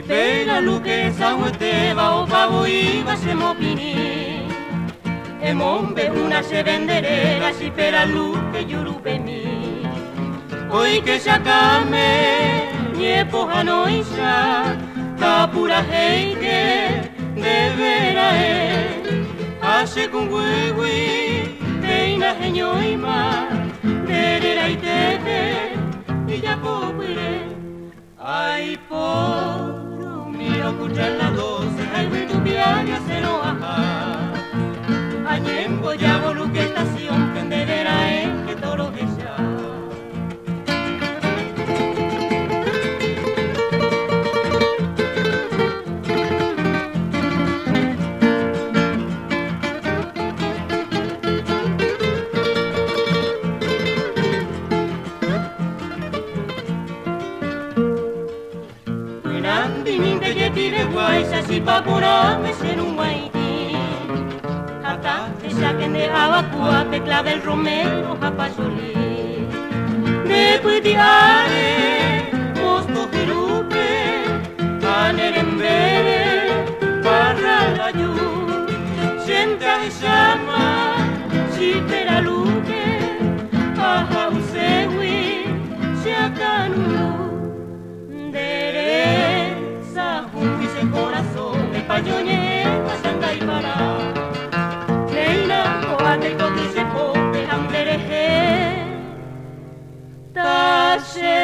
pela luke saueteva o pavo iba se mopini e mombe una se venderera si pela luke yurupemi oi que sakame niepo hanoisa tapura heike de vera hace con huehui teina genioima derera itete y ya popire ay por miro escuchar las 12 ay tu piano se no baja añembo ya volu que estación tenderera que toro ella si papurame se no guaiti hasta que saquen de Abacua pecla del Romero a Pasoli después de are mosto jerupe anerembere barra la yu sienta llama si pera luque aja usewi se acanu corazón de pañoñeta sanga y para Neina coate cotice pote hambereje Tashe